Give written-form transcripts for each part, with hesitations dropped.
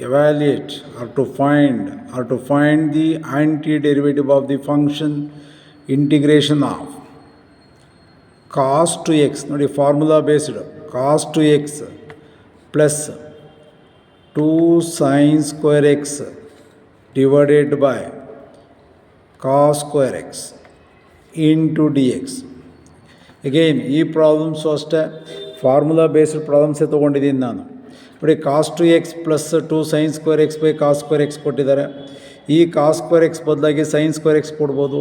evaluate or to find the antiderivative of the function integration of cos to x, ನೋಡಿ formula based, cos to x plus 2 sin square x divided by cos square x into dx. Again ಈ problems ಅಷ್ಟೇ formula based ಪ್ರಾಬ್ಲಮ್ಸೇ ತೊಗೊಂಡಿದ್ದೀನಿ ನಾನು. ನೋಡಿ cos two x plus 2 sin square x by cos square x ಕೊಟ್ಟಿದ್ದಾರೆ. ಈ cos square x ಬದಲಾಗಿ sine square x ಕೊಡ್ಬೋದು,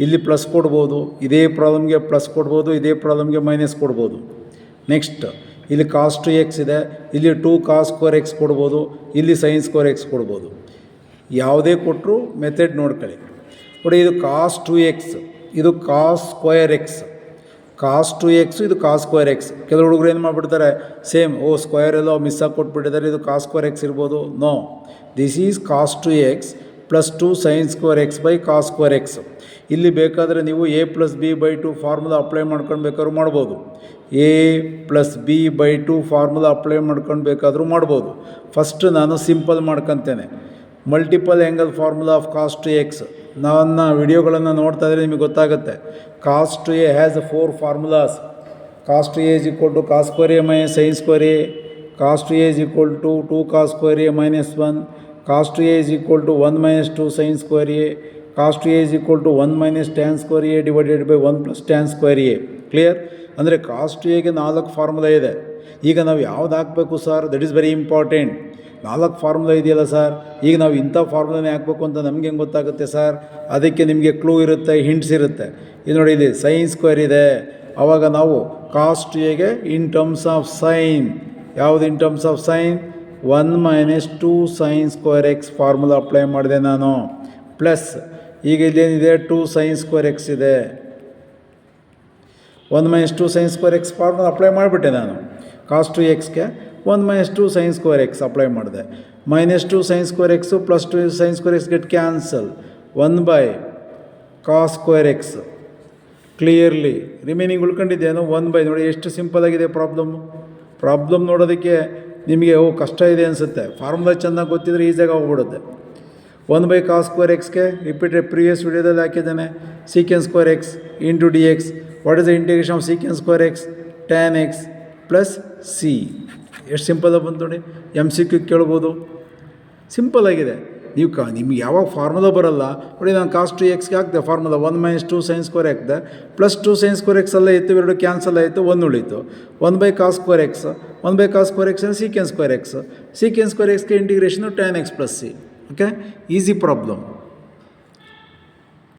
ಇಲ್ಲಿ ಪ್ಲಸ್ ಕೊಡ್ಬೋದು, ಇದೇ ಪ್ರಾಬ್ಲಮ್ಗೆ ಪ್ಲಸ್ ಕೊಡ್ಬೋದು, ಇದೇ ಪ್ರಾಬ್ಲಮ್ಗೆ ಮೈನಸ್ ಕೊಡ್ಬೋದು. ನೆಕ್ಸ್ಟ್ ಇಲ್ಲಿ ಕಾಸ್ ಟು ಎಕ್ಸ್ ಇದೆ, ಇಲ್ಲಿ 2 cos ಸ್ಕ್ವೇರ್ ಎಕ್ಸ್ ಕೊಡ್ಬೋದು, ಇಲ್ಲಿ ಸೈನ್ ಸ್ಕ್ವೇರ್ ಎಕ್ಸ್ ಕೊಡ್ಬೋದು. ಯಾವುದೇ ಕೊಟ್ಟರು ಮೆಥಡ್ ನೋಡ್ಕೊಳ್ಳಿ. ನೋಡಿ ಇದು ಕಾಸ್ ಟು ಎಕ್ಸ್, ಇದು cos square x, cos two x ಇದು ಕಾಸ್ ಸ್ಕ್ವೇರ್ ಎಕ್ಸ್. ಕೆಲವು ಹುಡುಗರು ಏನು ಮಾಡಿಬಿಡ್ತಾರೆ, ಸೇಮ್ ಸ್ಕ್ವೇರ್ ಎಲ್ಲೋ ಮಿಸ್ ಆಗಿ ಕೊಟ್ಬಿಟ್ಟಿದ್ದಾರೆ, ಇದು ಕಾಸ್ ಸ್ಕ್ವೇರ್ ಎಕ್ಸ್ ಇರ್ಬೋದು. No, this is cos two x plus 2 sin square x by cos square x. ಇಲ್ಲಿ ಬೇಕಾದರೆ ನೀವು a + b/2 ಫಾರ್ಮುಲಾ ಅಪ್ಲೈ ಮಾಡ್ಕೊಂಡು ಬೇಕಾದ್ರೂ ಮಾಡ್ಬೋದು, a + b/2 ಫಾರ್ಮುಲಾ ಅಪ್ಲೈ ಮಾಡ್ಕೊಂಡು ಬೇಕಾದರೂ ಮಾಡ್ಬೋದು. ಫಸ್ಟ್ ನಾನು ಸಿಂಪಲ್ ಮಾಡ್ಕೊತೇನೆ. Multiple angle formula of cos two x ನನ್ನ ವಿಡಿಯೋಗಳನ್ನು ನೋಡ್ತಾ ಇದ್ದರೆ ನಿಮಗೆ ಗೊತ್ತಾಗುತ್ತೆ. Cos two A has 4 formulas. Cos two A = cos square A minus sine square A, cos two A = 2 cos square A minus 1, cos two A = 1 - 2 sin square A, cos two A = 1 - tan square A divided by 1 + tan square A. Clear? ಅಂದರೆ cos two ಎಗೆ 4 formula ಇದೆ. ಈಗ ನಾವು ಯಾವ್ದು ಹಾಕಬೇಕು sir? That is very important. 4 formula ಇದೆಯಲ್ಲ sir, ಈಗ ನಾವು ಇಂಥ ಫಾರ್ಮುಲಾನೇ ಹಾಕಬೇಕು ಅಂತ ನಮ್ಗೆ ಹೆಂಗೆ ಗೊತ್ತಾಗುತ್ತೆ ಸರ್? ಅದಕ್ಕೆ ನಿಮಗೆ ಕ್ಲೂ ಇರುತ್ತೆ, ಹಿಂಟ್ಸ್ ಇರುತ್ತೆ. ಇದು ನೋಡಿ, ಇಲ್ಲಿ ಸೈನ್ ಸ್ಕ್ವೇರ್ ಇದೆ, ಆವಾಗ ನಾವು ಕಾಸ್ ಟು ಎಗೆ ಇನ್ ಟರ್ಮ್ಸ್ ಆಫ್ ಸೈನ್, ಯಾವುದು in terms of sine? 1 - 2 sin square x formula apply ಮಾಡಿದೆ ನಾನು. ಪ್ಲಸ್ ಈಗ ಇಲ್ಲೇನಿದೆ, 2 sin ಸ್ಕ್ವೇರ್ ಎಕ್ಸ್ ಇದೆ, 1 - 2 sin square x formula apply ಮಾಡಿಬಿಟ್ಟೆ ನಾನು. ಕಾಸ್ ಟು ಎಕ್ಸ್ಗೆ 1 - 2 sin ಸ್ಕ್ವೇರ್ ಎಕ್ಸ್ ಅಪ್ಲೈ ಮಾಡಿದೆ. -2 sin square x plus 2 sin square x get cancel, 1 cos square x. Clearly remaining ಉಳ್ಕೊಂಡಿದ್ದೇನು? 1 ನೋಡಿ ಎಷ್ಟು ಸಿಂಪಲ್ ಆಗಿದೆ ಪ್ರಾಬ್ಲಮ್ ನೋಡೋದಕ್ಕೆ ನಿಮಗೆ ಕಷ್ಟ ಇದೆ ಅನಿಸುತ್ತೆ. ಫಾರ್ಮುಲಾ ಚೆನ್ನಾಗಿ ಗೊತ್ತಿದ್ರೆ ಈಸಿಯಾಗಿ ಹೋಗ್ಬಿಡುತ್ತೆ. 1 cos ಸ್ಕ್ವೇರ್ ಎಕ್ಸ್ಗೆ ರಿಪೀಟೆಡ್ ಪ್ರೀವಿಯಸ್ ವಿಡಿಯೋದಲ್ಲಿ ಹಾಕಿದ್ದೇನೆ, secant square X into D X. What is the integration of secant square X? tan x plus C. ಎಷ್ಟು ಸಿಂಪಲಾಗಿ ಬಂತು ನೋಡಿ. MCQ ಕೇಳ್ಬೋದು, ಸಿಂಪಲ್ಲಾಗಿದೆ. ನಿಮ್ಗೆ ಯಾವಾಗ ಫಾರ್ಮುಲಾ ಬರೋಲ್ಲ ನೋಡಿ, ನಾನು ಕಾಸ್ ಟು ಎಕ್ಸ್ಗೆ ಹಾಕ್ದೆ ಫಾರ್ಮುಲಾ, 1 - 2 sin ಸ್ಕ್ವೇರ್ ಹಾಕಿದೆ, ಪ್ಲಸ್ 2 sin ಸ್ಕ್ವೇರ್ ಎಕ್ಸ್ ಎಲ್ಲ ಇತ್ತು, 2 ಕ್ಯಾನ್ಸಲ್ ಆಯಿತು, 1 ಉಳಿತು. 1 cos square x, 1 cos square x secant square x, secant square ಎಕ್ಸ್ಗೆ integration tan x plus C. Okay, easy problem.